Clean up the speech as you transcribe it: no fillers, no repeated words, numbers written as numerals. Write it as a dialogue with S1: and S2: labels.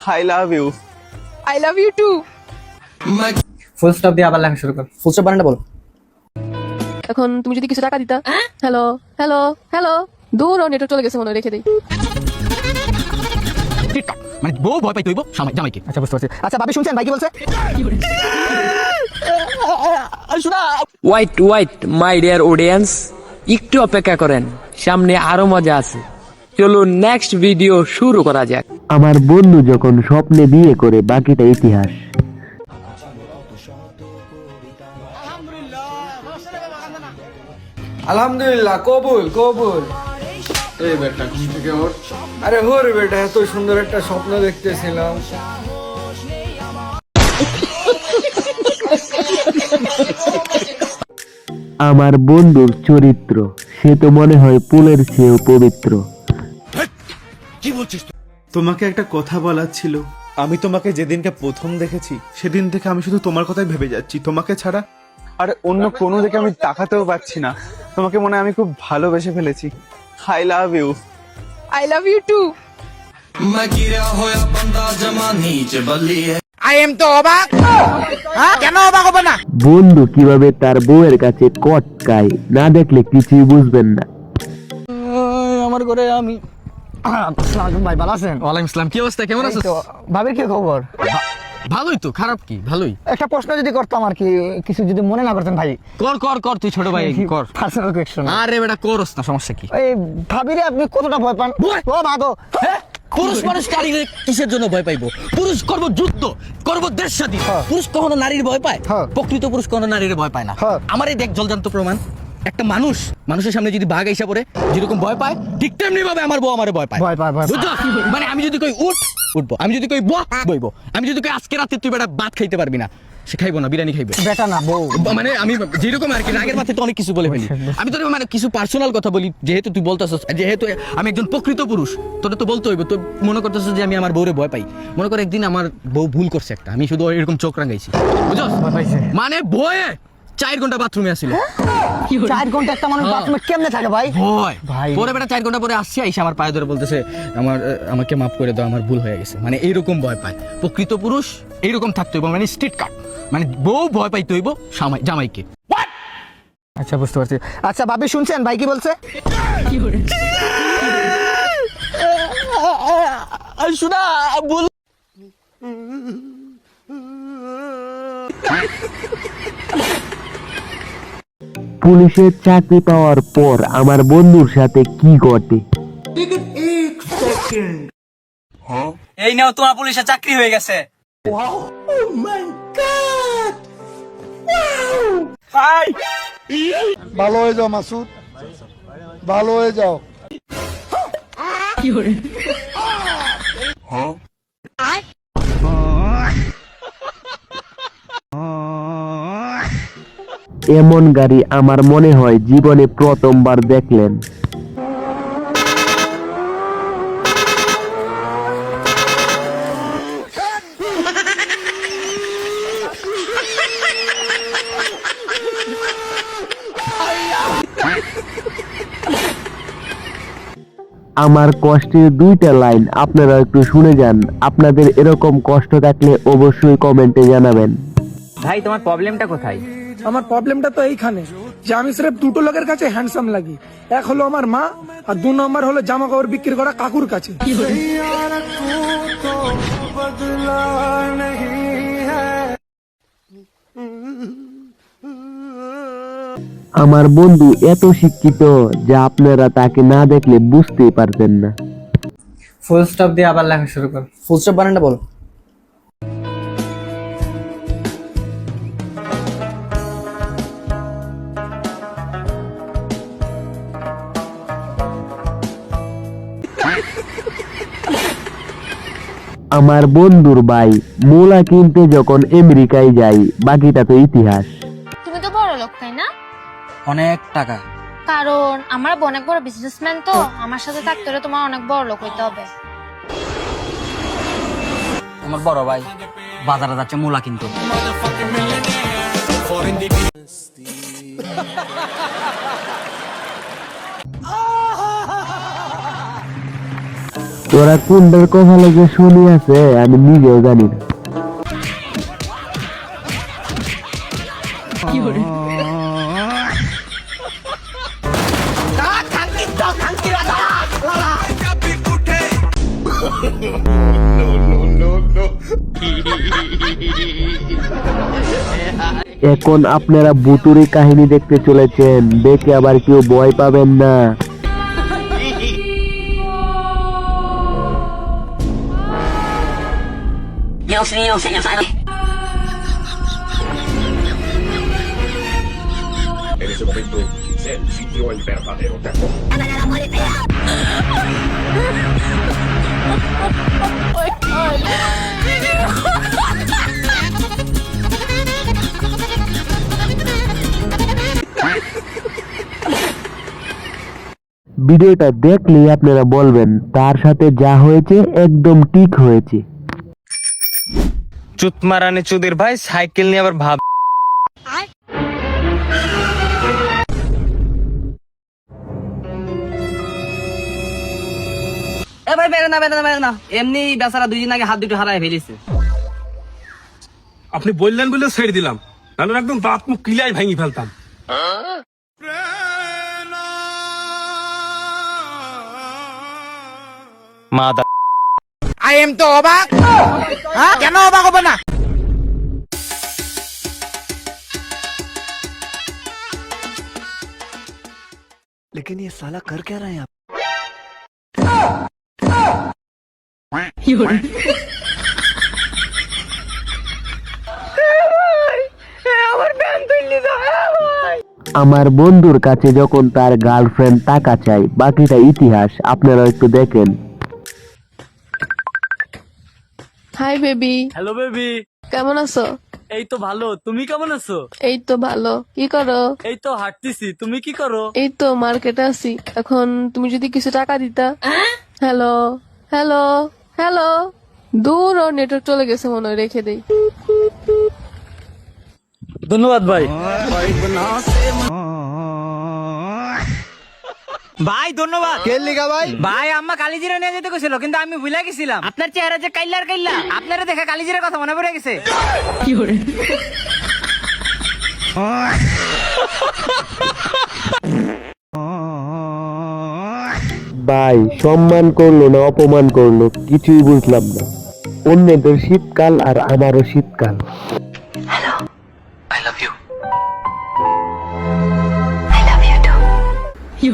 S1: I love you.
S2: I love you too.
S3: Full stop দিয়ে আবার লেখা শুরু কর।
S4: ফুল স্টপ বানানটা বল।
S2: এখন তুমি যদি কিছু টাকা দিতা। হ্যালো হ্যালো হ্যালো, দূর নেটওয়ার্ক চলে গেছে মনে হয়, রেখে দেই।
S4: মানে বউ ভয় পাই তুইব জামাইকে। আচ্ছা বুঝতে পারছি। আচ্ছা ভাবি শুনছেন ভাই কি বলছে?
S5: Wait wait my dear audience, একটু অপেক্ষা করেন, সামনে আরো মজা আছে। চলুন নেক্সট ভিডিও শুরু করা যাক।
S6: আমার বন্ধু যখন স্বপ্নে বিয়ে করে বাকিটা ইতিহাস।
S7: আলহামদুলিল্লাহ, কবুল কবুল। এই বেটা ঘুম থেকে ওঠ। আরে হোর বেটা, এত সুন্দর একটা স্বপ্ন দেখতেছিলাম।
S6: আমার বন্ধুর চরিত্র, সে তো মনে হয় ফুলের চেয়েও পবিত্র।
S8: তোমাকে একটা কথা বলার ছিল। আমি তোমাকে যেদিনকে প্রথম দেখেছি সেদিন থেকে আমি শুধু তোমার কথাই ভেবে যাচ্ছি, তোমাকে ছাড়া।
S1: আর অন্য কোনো দিকে আমি তাকাতেও পাচ্ছি না। তোমাকে মনে হয় আমি খুব ভালোবেসে ফেলেছি। I love you.
S2: I love you too.
S6: বন্ধু কিভাবে তার বউয়ের কাছে কটকায়, না দেখলে কিছুই বুঝবেন না।
S4: আমার ঘরে আমি ভাই ভালো আছেন? ওয়ালাইকুম আসসালাম। কি অবস্থা, কেমন আছো?
S3: ভাবির কি খবর?
S4: ভালোই তো, খারাপ কি? ভালোই।
S3: একটা প্রশ্ন যদি করতাম আর কি, কিছু যদি মনে না করতেন ভাই।
S4: কর কর কর, তুই ছোট ভাই কর।
S3: Personal question.
S4: আরে বেটা করস না, সমস্যা কি?
S3: এই ভাবিরে আপনি কতটা ভয় পান? ও ভাগো।
S4: পুরুষ মানুষ নারীর কিসের জন্য ভয় পাইবো? পুরুষ করব যুদ্ধ, করব দেশ স্বাধীন। পুরুষ কখনো নারীর ভয় পায়? প্রকৃত পুরুষ কখনো নারীর ভয় পায় না। আমার এই দেখ জলজান্ত প্রমাণ। একটা মানুষের সামনে যদি বাঘ আইসা পড়ে যেরকম ভয় পায়, ঠিক তেমনি ভাবে আমার বউ আমারে ভয় পায়। বুঝছো? মানে আমি যদি কই উঠবো, আমি যদি কই বইবো, আমি যদি কই আজকে রাতে তুই বেটা ভাত খাইতে পারবি না, সে খাইবো না, বিরিয়ানি খাইবে।
S3: বেটা না বউ।
S4: মানে আমি যেরকম আর কি রাগের মাথায় তো অনেক কিছু বলে ফেলি। আমি তোর মানে কিছু পার্সোনাল কথা বলি, যেহেতু তুই বলতেছস, যেহেতু আমি একজন প্রকৃত পুরুষ, তোর তো বলতে হইব। তো মনে করতেছস যে আমি আমার বউরে ভয় পাই। মনে কর একদিন আমার বউ ভুল করছে একটা, আমি শুধু এরকম চোখ রাঙাইছি, বুঝছস? মানে বয়ে 4 ঘন্টা বাথরুমে আসিল।
S3: 4 ঘন্টা একটা মানুষ বাথরুমে কেমনে থাকে ভাই?
S4: ভয় ভাই। পরে বেটা 4 ঘন্টা পরে আসছে, আইসা আমার পায়ে ধরে বলতেছে আমাকে মাফ করে দাও, আমার ভুল হয়ে গেছে। মানে এইরকম ভয় পায় প্রকৃত পুরুষ, এইরকম থাকতে হইব, মানে স্ট্রিট কাট। মানে বউ ভয় পাইতে হইব জামাইকে।
S3: আচ্ছা বুঝতে পারছি। আচ্ছা ভাবি শুনছেন ভাই কি বলছে?
S4: শোনা বল।
S6: পুলিশের চাকরি পাওয়ার পর আমার বন্ধুর সাথে কি ঘটে।
S9: এই নাও, তোমার পুলিশের চাকরি হয়ে গেছে।
S7: ভালো হয়ে যাও মাসুদ, ভালো হয়ে যাও।
S6: এমন গাড়ি আমার মনে হয় জীবনে প্রথমবার দেখলেন। আমার কষ্টের 2টা লাইন আপনারা একটু শুনে যান। আপনাদের এরকম কষ্ট থাকলে অবশ্যই কমেন্টে জানাবেন।
S5: ভাই তোমার প্রবলেমটা কোথায়?
S7: আমার প্রবলেমটা তো এইখানে যে আমি সির্ফ দুটো লোকের কাছে হ্যান্ডসাম লাগি। এক হলো আমার মা, আর 2 নম্বর হলো জামা কাপড় বিক্রি করা কাকুর কাছে।
S6: আমার বন্ধু এত শিক্ষিত যে আপনারা তাকে না দেখলে বুঝতেই পারতেন না।
S3: ফুল স্টপ দিয়ে আবার লেখা শুরু কর।
S4: ফুল স্টপ বানানটা বল।
S6: আমার বন্ধুর ভাই মূলা কিনতে যখন আমেরিকায় যাই, বাকিটা তো ইতিহাস।
S10: তুমি তো বড় লোক তাই না?
S9: অনেক টাকা।
S10: কারণ আমার অনেক বড় বিজনেসম্যান, তো আমার সাথে থাকতে হলে তোমার অনেক বড় লোক হইতে হবে।
S9: আমার বড় ভাই বাজারে যাচ্ছে মূলা কিনতে।
S6: তোরা কোনটার কপালে যে শনি আছে আমি নিজেও জানি না। এখন আপনারা ভুতুড়ে কাহিনী দেখতে চলেছেন, দেখে আবার কেউ ভয় পাবেন না। ভিডিওটা দেখলেই আপনারা বলবেন তার সাথে যা হয়েছে একদম ঠিক হয়েছে।
S9: চুত মারানে চুদের ভাই সাইকেল নিয়ে আবার ভাব
S4: এ ভাই বেরো না এমনি বেচারা 2 দিন আগে হাত দুটো হারায় ফেলেছে।
S11: আপনি বললেন বলে ছেড়ে দিলাম, নাহলে একদম দাঁত মুখ কিলাই ভাঙি ফেলতাম।
S9: মাদা
S3: আই এম তো অবাক। কেন অবাক হবে না?
S1: लेकिन ये साला कर क्या रहे हैं आप?
S6: আমার বন্ধুর কাছে যখন তার গার্লফ্রেন্ড টাকা চায়, বাকিটা ইতিহাস, আপনারা একটু দেখেন।
S2: হাই বেবি,
S9: হ্যালো বেবি,
S2: কেমন আছো?
S9: এই তো ভালো, তুমি কেমন আছো?
S2: এই তো ভালো। কি করো?
S9: এই তো হাঁটতেছি, তুমি কি করো?
S2: এই তো মার্কেটে আছি। এখন তুমি যদি কিছু টাকা দিতা। হ্যালো হ্যালো হ্যালো, দূর ও নেটওয়ার্ক চলে গেছে মনে হয়, রেখে দেই।
S9: ধন্যবাদ ভাই। ভাই ধন্যবাদ।
S3: ভাই আম্মা কালিজিরা নিয়ে যেতে কইছিল, কিন্তু আমি ভুলে গেছিলাম। আপনার চেহারা যে কাইল্লা, আপনারা দেখে কালিজিরার কথা মনে পড়ে গেছে।
S6: ভাই সম্মান করলো না অপমান করলো কিছুই বুঝলাম না। অন্যদের শীতকাল আর আমারও শীতকাল।
S2: you